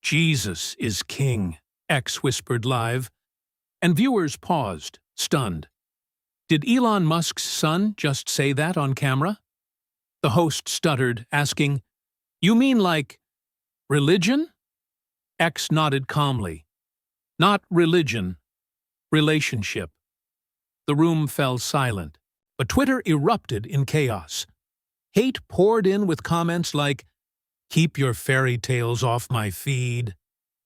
Jesus is king, X whispered live, and viewers paused, stunned. Did Elon Musk's son just say that on camera? The host stuttered, asking, "You mean like religion?" X nodded calmly. "Not religion. Relationship." The room fell silent, but Twitter erupted in chaos. Hate poured in with comments like, "Keep your fairy tales off my feed,"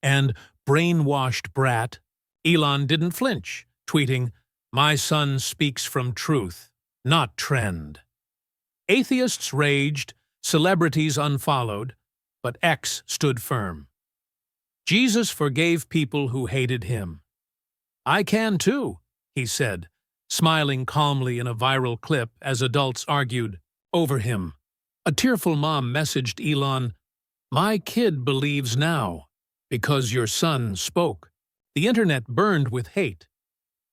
and "brainwashed brat." Elon didn't flinch, tweeting, "My son speaks from truth, not trend." Atheists raged, celebrities unfollowed, but X stood firm. Jesus forgave people who hated him. "I can too," he said, smiling calmly in a viral clip as adults argued over him. A tearful mom messaged Elon, "My kid believes now, because your son spoke." The internet burned with hate,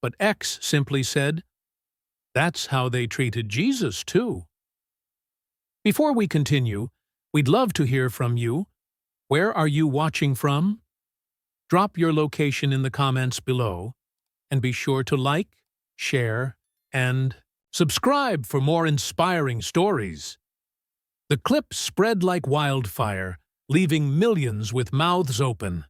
but X simply said, "That's how they treated Jesus too." Before we continue, we'd love to hear from you. Where are you watching from? Drop your location in the comments below, and be sure to like, share, and subscribe for more inspiring stories. The clip spread like wildfire, leaving millions with mouths open.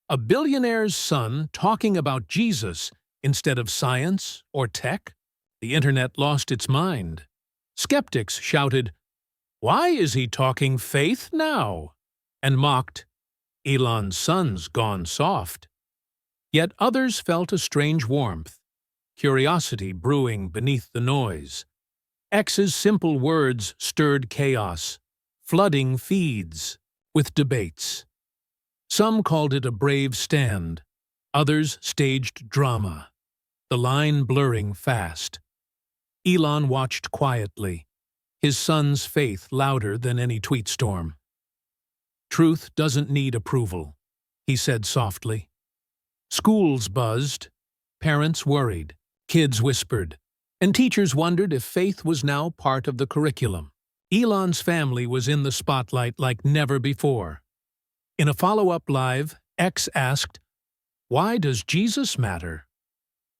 A billionaire's son talking about Jesus instead of science or tech? The internet lost its mind. Skeptics shouted, "Why is he talking faith now?" and mocked, "Elon's son's gone soft." Yet others felt a strange warmth, curiosity brewing beneath the noise. X's simple words stirred chaos, flooding feeds with debates. Some called it a brave stand, others staged drama, the line blurring fast. Elon watched quietly, his son's faith louder than any tweet storm. "Truth doesn't need approval," he said softly. Schools buzzed, parents worried, kids whispered, and teachers wondered if faith was now part of the curriculum. Elon's family was in the spotlight like never before. In a follow-up live, X asked, "Why does Jesus matter?"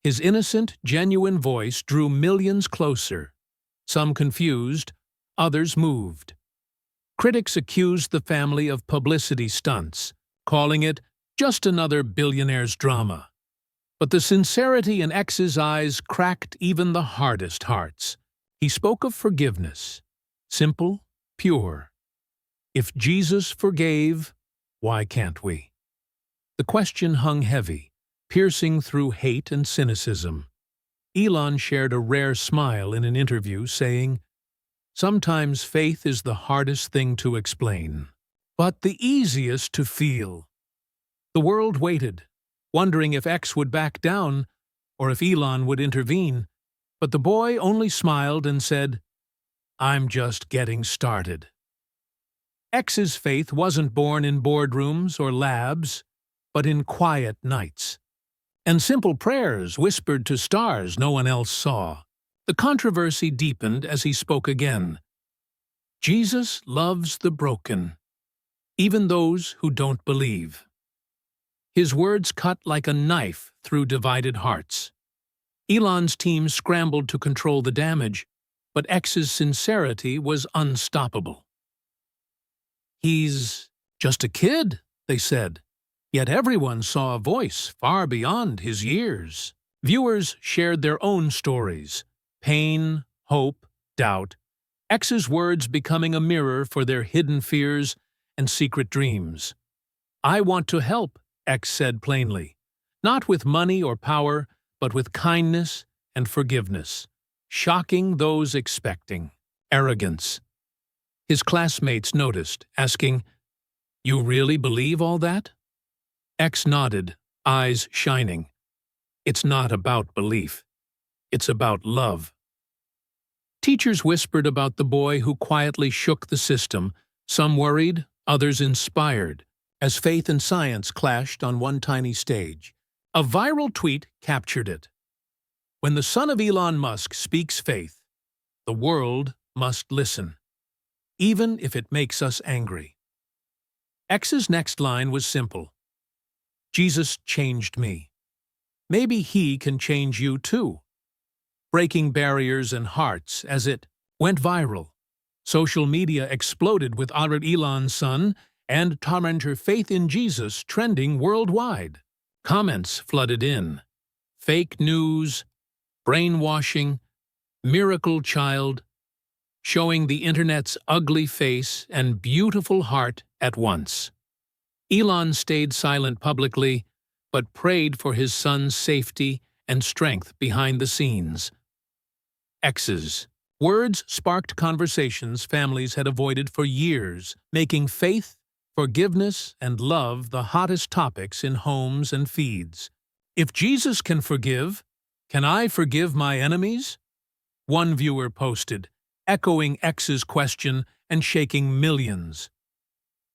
His innocent, genuine voice drew millions closer, some confused, others moved. Critics accused the family of publicity stunts, calling it just another billionaire's drama. But the sincerity in X's eyes cracked even the hardest hearts. He spoke of forgiveness, simple, pure. If Jesus forgave, why can't we? The question hung heavy, piercing through hate and cynicism. Elon shared a rare smile in an interview, saying, "Sometimes faith is the hardest thing to explain, but the easiest to feel." The world waited, wondering if X would back down or if Elon would intervene, but the boy only smiled and said, "I'm just getting started." X's faith wasn't born in boardrooms or labs, but in quiet nights, and simple prayers whispered to stars no one else saw. The controversy deepened as he spoke again. Jesus loves the broken, even those who don't believe. His words cut like a knife through divided hearts. Elon's team scrambled to control the damage, but X's sincerity was unstoppable. "He's just a kid," they said. Yet everyone saw a voice far beyond his years. Viewers shared their own stories, pain, hope, doubt, X's words becoming a mirror for their hidden fears and secret dreams. "I want to help," X said plainly, "not with money or power, but with kindness and forgiveness, shocking those expecting arrogance." His classmates noticed, asking, "You really believe all that?" X nodded, eyes shining. "It's not about belief. It's about love." Teachers whispered about the boy who quietly shook the system, some worried, others inspired, as faith and science clashed on one tiny stage. A viral tweet captured it. "When the son of Elon Musk speaks faith, the world must listen, even if it makes us angry." X's next line was simple. Jesus changed me. Maybe he can change you too. Breaking barriers and hearts as it went viral. Social media exploded with Elon's son and tormentor faith in Jesus trending worldwide. Comments flooded in. Fake news, brainwashing, miracle child, showing the internet's ugly face and beautiful heart at once. Elon stayed silent publicly, but prayed for his son's safety and strength behind the scenes. X's words sparked conversations families had avoided for years, making faith, forgiveness, and love the hottest topics in homes and feeds. If Jesus can forgive, can I forgive my enemies? One viewer posted, echoing X's question and shaking millions.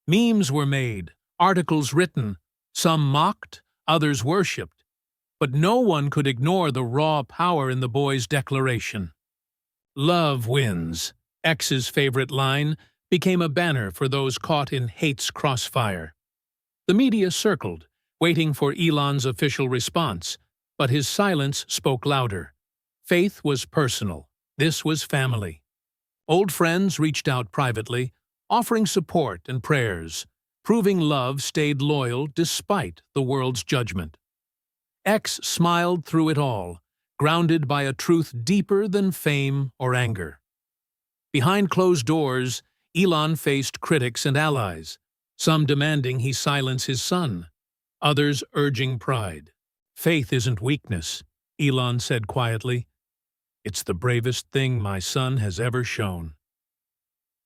Memes were made, articles written, some mocked, others worshipped, but no one could ignore the raw power in the boy's declaration. Love wins, X's favorite line, became a banner for those caught in hate's crossfire. The media circled, waiting for Elon's official response, but his silence spoke louder. Faith was personal. This was family. Old friends reached out privately, offering support and prayers, proving love stayed loyal despite the world's judgment. X smiled through it all, grounded by a truth deeper than fame or anger. Behind closed doors, Elon faced critics and allies, some demanding he silence his son, others urging pride. Faith isn't weakness, Elon said quietly. It's the bravest thing my son has ever shown.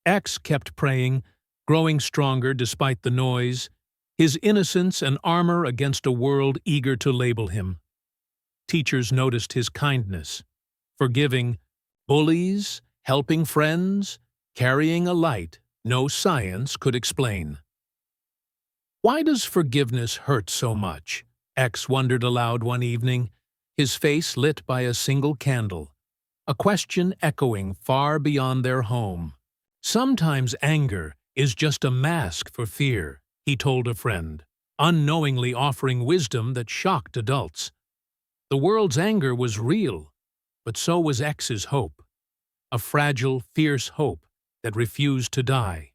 X kept praying, growing stronger despite the noise, his innocence an armor against a world eager to label him. Teachers noticed his kindness, forgiving bullies, helping friends, carrying a light no science could explain. Why does forgiveness hurt so much? X wondered aloud one evening, his face lit by a single candle, a question echoing far beyond their home. Sometimes anger is just a mask for fear, he told a friend, unknowingly offering wisdom that shocked adults. The world's anger was real, but so was X's hope, a fragile, fierce hope that refused to die.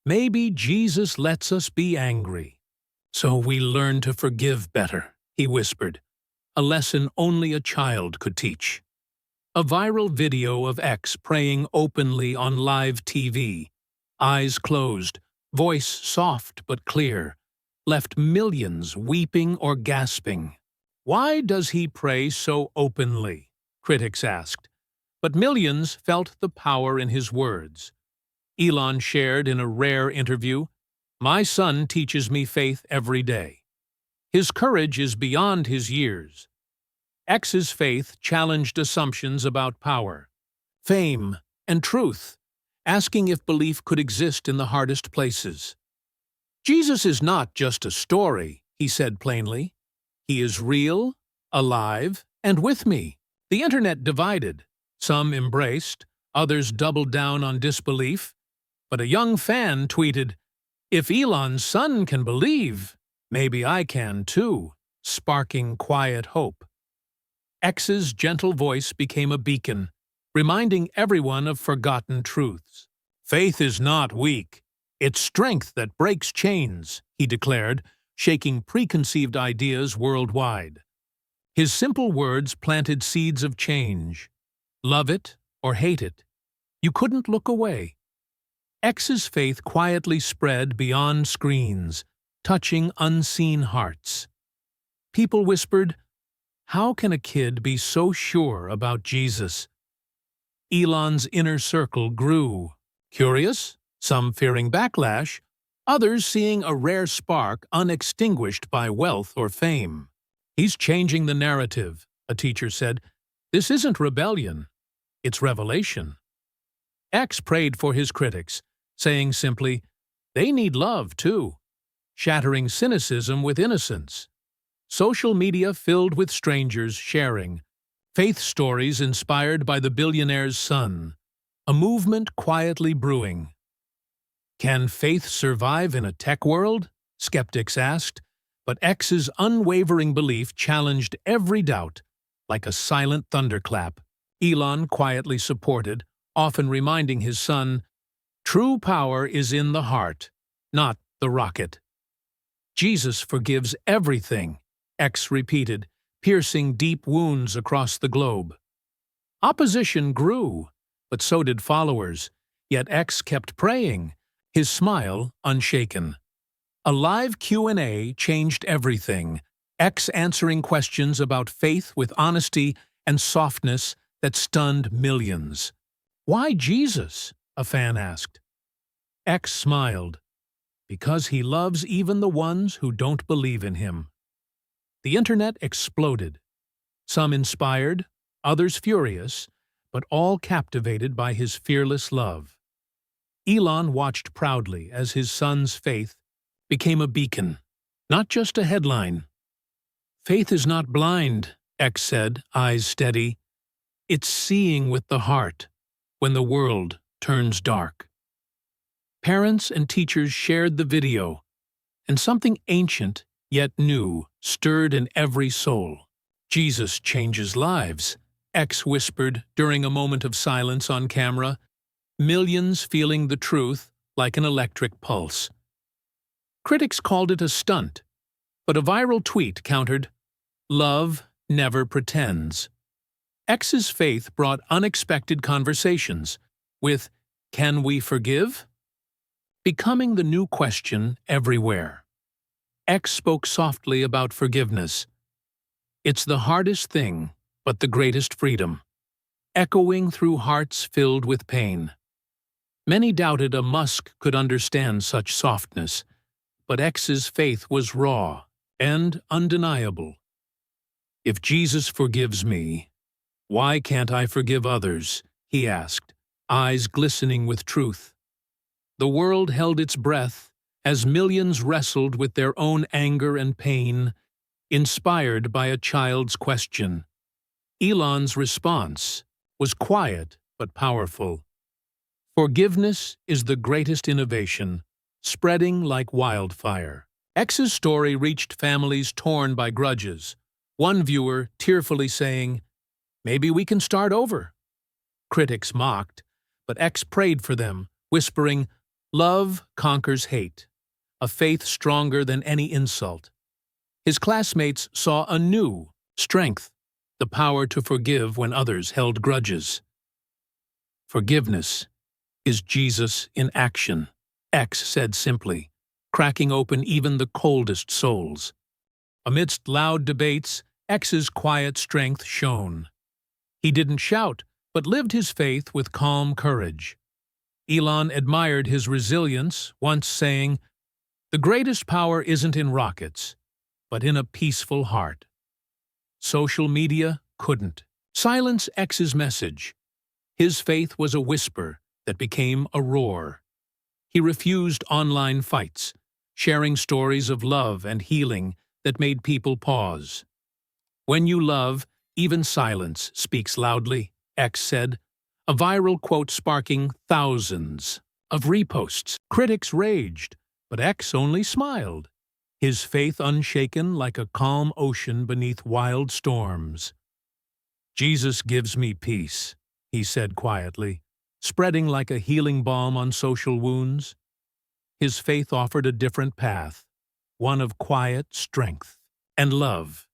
Maybe Jesus lets us be angry, so we learn to forgive better, he whispered, a lesson only a child could teach. A viral video of X praying openly on live TV, eyes closed, voice soft but clear, left millions weeping or gasping. Why does he pray so openly? Critics asked, but millions felt the power in his words. Elon shared in a rare interview, "My son teaches me faith every day. His courage is beyond his years." X's faith challenged assumptions about power, fame, and truth, asking if belief could exist in the hardest places. Jesus is not just a story, he said plainly. He is real, alive, and with me. The internet divided. Some embraced, others doubled down on disbelief. But a young fan tweeted, "If Elon's son can believe, maybe I can too," sparking quiet hope. X's gentle voice became a beacon, reminding everyone of forgotten truths. "Faith is not weak. It's strength that breaks chains," he declared, shaking preconceived ideas worldwide. His simple words planted seeds of change. Love it or hate it, you couldn't look away. X's faith quietly spread beyond screens, touching unseen hearts. People whispered, "How can a kid be so sure about Jesus?" Elon's inner circle grew. Curious, some fearing backlash, others seeing a rare spark unextinguished by wealth or fame. "He's changing the narrative," a teacher said. "This isn't rebellion, it's revelation." X prayed for his critics, saying simply, "They need love too," shattering cynicism with innocence. Social media filled with strangers sharing faith stories inspired by the billionaire's son, a movement quietly brewing. Can faith survive in a tech world? Skeptics asked, but X's unwavering belief challenged every doubt, like a silent thunderclap. Elon quietly supported, often reminding his son, "True power is in the heart, not the rocket." "Jesus forgives everything," X repeated, piercing deep wounds across the globe. Opposition grew, but so did followers, yet X kept praying, his smile unshaken. A live Q&A changed everything, X answering questions about faith with honesty and softness that stunned millions. "Why Jesus?" a fan asked. X smiled. "Because he loves even the ones who don't believe in him." The internet exploded. Some inspired, others furious, but all captivated by his fearless love. Elon watched proudly as his son's faith became a beacon, not just a headline. "Faith is not blind," X said, eyes steady. "It's seeing with the heart when the world turns dark." Parents and teachers shared the video, and something ancient yet new stirred in every soul. "Jesus changes lives," X whispered during a moment of silence on camera, millions feeling the truth like an electric pulse. Critics called it a stunt, but a viral tweet countered, "Love never pretends." X's faith brought unexpected conversations, with "Can we forgive?" becoming the new question everywhere. X spoke softly about forgiveness. "It's the hardest thing, but the greatest freedom," echoing through hearts filled with pain. Many doubted a Musk could understand such softness, but X's faith was raw and undeniable. "If Jesus forgives me, why can't I forgive others?" he asked, eyes glistening with truth. The world held its breath as millions wrestled with their own anger and pain, inspired by a child's question. Elon's response was quiet but powerful. "Forgiveness is the greatest innovation, spreading like wildfire." X's story reached families torn by grudges, one viewer tearfully saying, "Maybe we can start over." Critics mocked, but X prayed for them, whispering, "Love conquers hate, a faith stronger than any insult." His classmates saw a new strength, the power to forgive when others held grudges. "Forgiveness is Jesus in action," X said simply, cracking open even the coldest souls. Amidst loud debates, X's quiet strength shone. He didn't shout, but lived his faith with calm courage. Elon admired his resilience, once saying, "The greatest power isn't in rockets, but in a peaceful heart." Social media couldn't silence X's message. His faith was a whisper that became a roar. He refused online fights, sharing stories of love and healing that made people pause. "When you love, even silence speaks loudly," X said, a viral quote sparking thousands of reposts. Critics raged, but X only smiled, his faith unshaken like a calm ocean beneath wild storms. "Jesus gives me peace," he said quietly, spreading like a healing balm on social wounds. His faith offered a different path, one of quiet strength and love.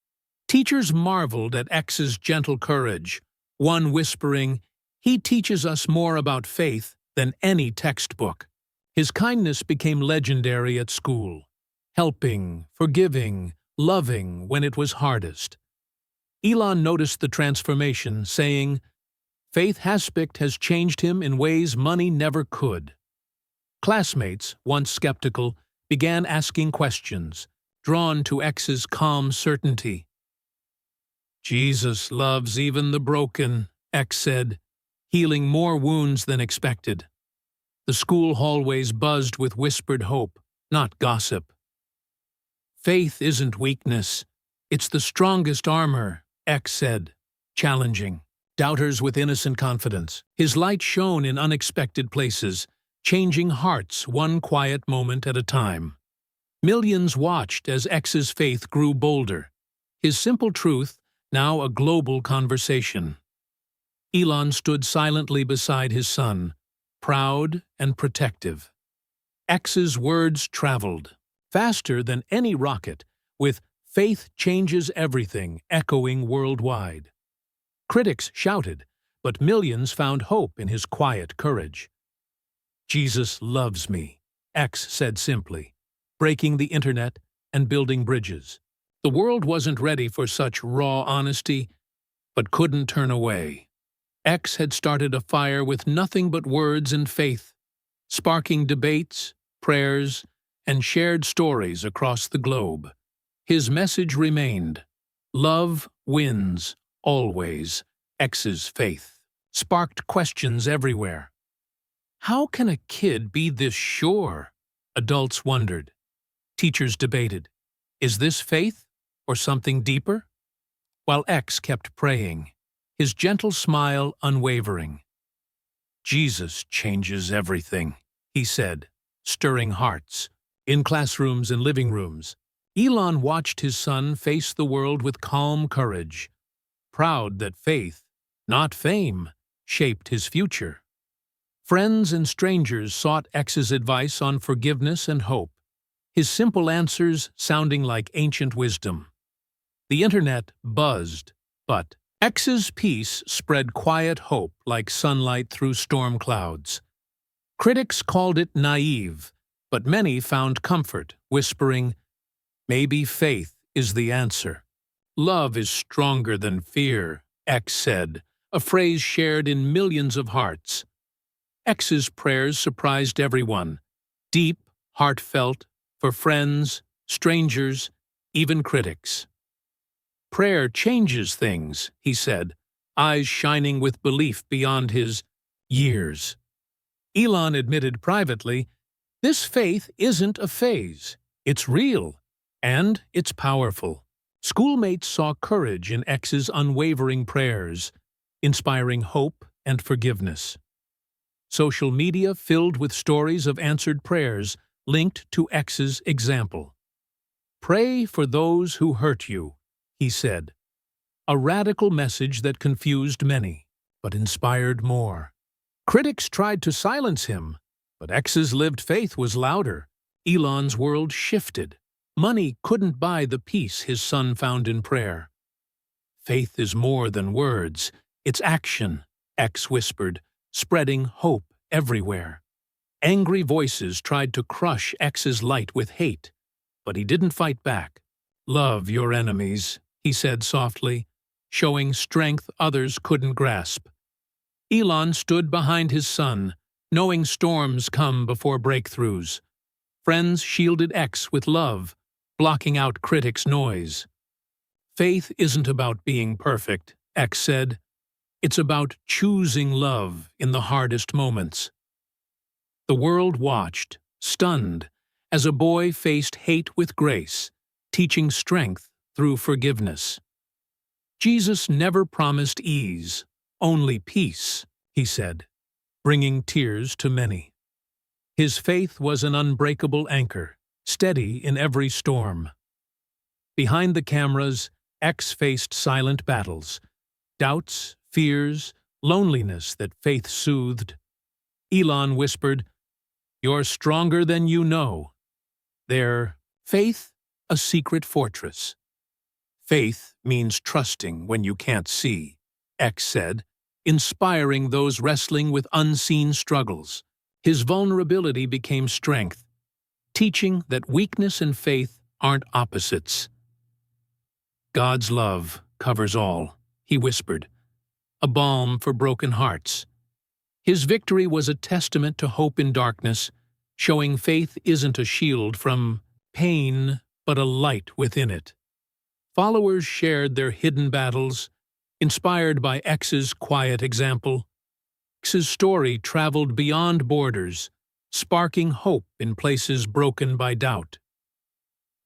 Teachers marveled at X's gentle courage, one whispering, "He teaches us more about faith than any textbook." His kindness became legendary at school, helping, forgiving, loving when it was hardest. Elon noticed the transformation, saying, "Faith aspect has changed him in ways money never could." Classmates, once skeptical, began asking questions, drawn to X's calm certainty. "Jesus loves even the broken," X said, healing more wounds than expected. The school hallways buzzed with whispered hope, not gossip. "Faith isn't weakness, it's the strongest armor," X said, challenging doubters with innocent confidence. His light shone in unexpected places, changing hearts one quiet moment at a time. Millions watched as X's faith grew bolder, his simple truth now a global conversation. Elon stood silently beside his son, proud and protective. X's words traveled, faster than any rocket, with "Faith changes everything" echoing worldwide. Critics shouted, but millions found hope in his quiet courage. "Jesus loves me," X said simply, breaking the internet and building bridges. The world wasn't ready for such raw honesty, but couldn't turn away. X had started a fire with nothing but words and faith, sparking debates, prayers, and shared stories across the globe. His message remained: love wins, always. X's faith sparked questions everywhere. How can a kid be this sure? Adults wondered. Teachers debated. Is this faith or something deeper? While X kept praying, his gentle smile unwavering. "Jesus changes everything," he said, stirring hearts. In classrooms and living rooms, Elon watched his son face the world with calm courage, proud that faith, not fame, shaped his future. Friends and strangers sought X's advice on forgiveness and hope, his simple answers sounding like ancient wisdom. The internet buzzed, but X's peace spread quiet hope like sunlight through storm clouds. Critics called it naive, but many found comfort, whispering, "Maybe faith is the answer." "Love is stronger than fear," X said, a phrase shared in millions of hearts. X's prayers surprised everyone, deep, heartfelt, for friends, strangers, even critics. "Prayer changes things," he said, eyes shining with belief beyond his years. Elon admitted privately, "This faith isn't a phase. It's real, and it's powerful." Schoolmates saw courage in X's unwavering prayers, inspiring hope and forgiveness. Social media filled with stories of answered prayers linked to X's example. "Pray for those who hurt you," he said, a radical message that confused many, but inspired more. Critics tried to silence him, but X's lived faith was louder. Elon's world shifted. Money couldn't buy the peace his son found in prayer. "Faith is more than words, it's action," X whispered, spreading hope everywhere. Angry voices tried to crush X's light with hate, but he didn't fight back. "Love your enemies," he said softly, showing strength others couldn't grasp. Elon stood behind his son, knowing storms come before breakthroughs. Friends shielded X with love, blocking out critics' noise. "Faith isn't about being perfect," X said. "It's about choosing love in the hardest moments." The world watched, stunned, as a boy faced hate with grace, teaching strength through forgiveness. "Jesus never promised ease, only peace," he said, bringing tears to many. His faith was an unbreakable anchor, steady in every storm. Behind the cameras, X faced silent battles, doubts, fears, loneliness that faith soothed. Elon whispered, "You're stronger than you know." Their faith, a secret fortress. "Faith means trusting when you can't see," X said, inspiring those wrestling with unseen struggles. His vulnerability became strength, teaching that weakness and faith aren't opposites. "God's love covers all," he whispered, a balm for broken hearts. His victory was a testament to hope in darkness, showing faith isn't a shield from pain, but a light within it. Followers shared their hidden battles, inspired by X's quiet example. X's story traveled beyond borders, sparking hope in places broken by doubt.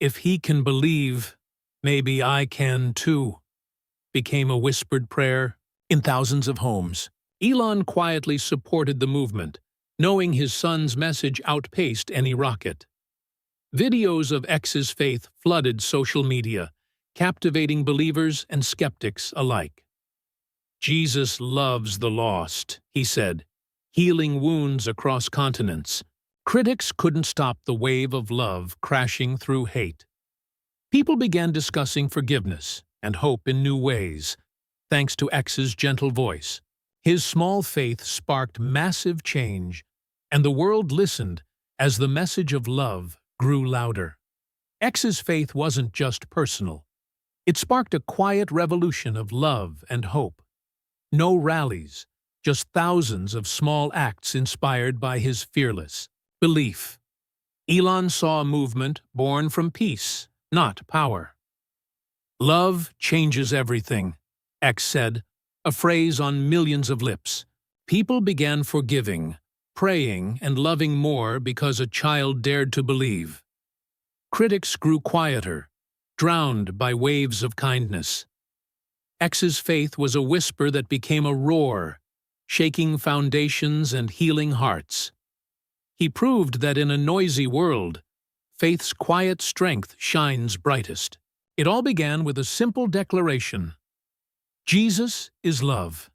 "If he can believe, maybe I can too," became a whispered prayer in thousands of homes. Elon quietly supported the movement, knowing his son's message outpaced any rocket. Videos of X's faith flooded social media, captivating believers and skeptics alike. "Jesus loves the lost," he said, healing wounds across continents. Critics couldn't stop the wave of love crashing through hate. People began discussing forgiveness and hope in new ways, thanks to X's gentle voice. His small faith sparked massive change, and the world listened as the message of love grew louder. X's faith wasn't just personal. It sparked a quiet revolution of love and hope. No rallies, just thousands of small acts inspired by his fearless belief. Elon saw a movement born from peace, not power. "Love changes everything," X said, a phrase on millions of lips. People began forgiving, praying, and loving more because a child dared to believe. Critics grew quieter, drowned by waves of kindness. X's faith was a whisper that became a roar, shaking foundations and healing hearts. He proved that in a noisy world, faith's quiet strength shines brightest. It all began with a simple declaration: Jesus is love.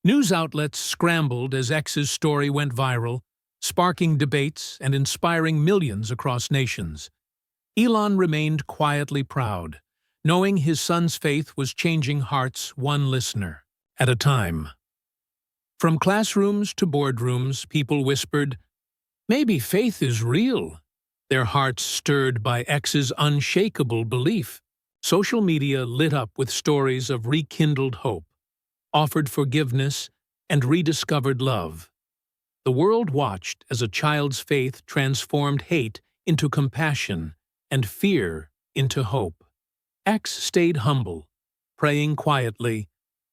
News outlets scrambled as X's story went viral, sparking debates and inspiring millions across nations. Elon remained quietly proud, knowing his son's faith was changing hearts one listener at a time. From classrooms to boardrooms, people whispered, "Maybe faith is real," their hearts stirred by X's unshakable belief. Social media lit up with stories of rekindled hope, offered forgiveness, and rediscovered love. The world watched as a child's faith transformed hate into compassion and fear into hope. X stayed humble, praying quietly,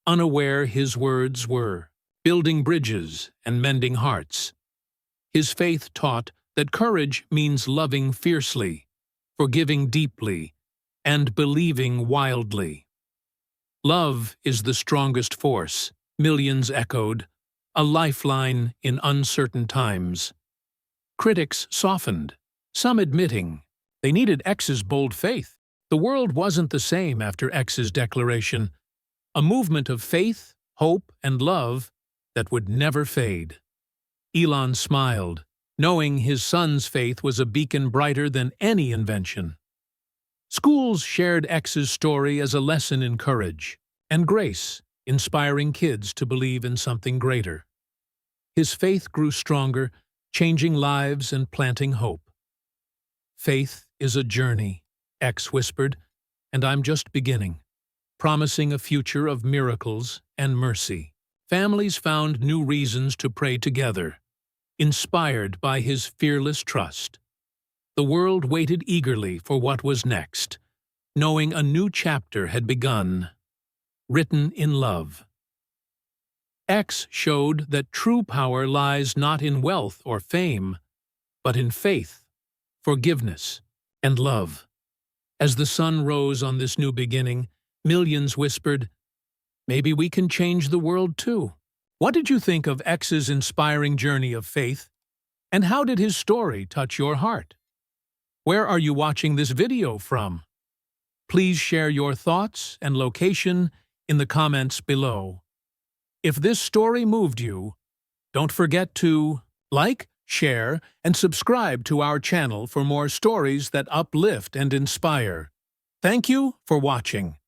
unaware his words were building bridges and mending hearts. His faith taught that courage means loving fiercely, forgiving deeply, and believing wildly. "Love is the strongest force," millions echoed, a lifeline in uncertain times. Critics softened, some admitting they needed X's bold faith. The world wasn't the same after X's declaration, a movement of faith, hope, and love that would never fade. Elon smiled, knowing his son's faith was a beacon brighter than any invention. Schools shared X's story as a lesson in courage and grace, inspiring kids to believe in something greater. His faith grew stronger, changing lives and planting hope. "Faith is a journey," X whispered, "and I'm just beginning," promising a future of miracles and mercy. Families found new reasons to pray together, inspired by his fearless trust. The world waited eagerly for what was next, knowing a new chapter had begun, written in love. X showed that true power lies not in wealth or fame, but in faith, forgiveness, and love. As the sun rose on this new beginning, millions whispered, "Maybe we can change the world too." What did you think of X's inspiring journey of faith? And how did his story touch your heart? Where are you watching this video from? Please share your thoughts and location in the comments below. If this story moved you, don't forget to like, share, and subscribe to our channel for more stories that uplift and inspire. Thank you for watching.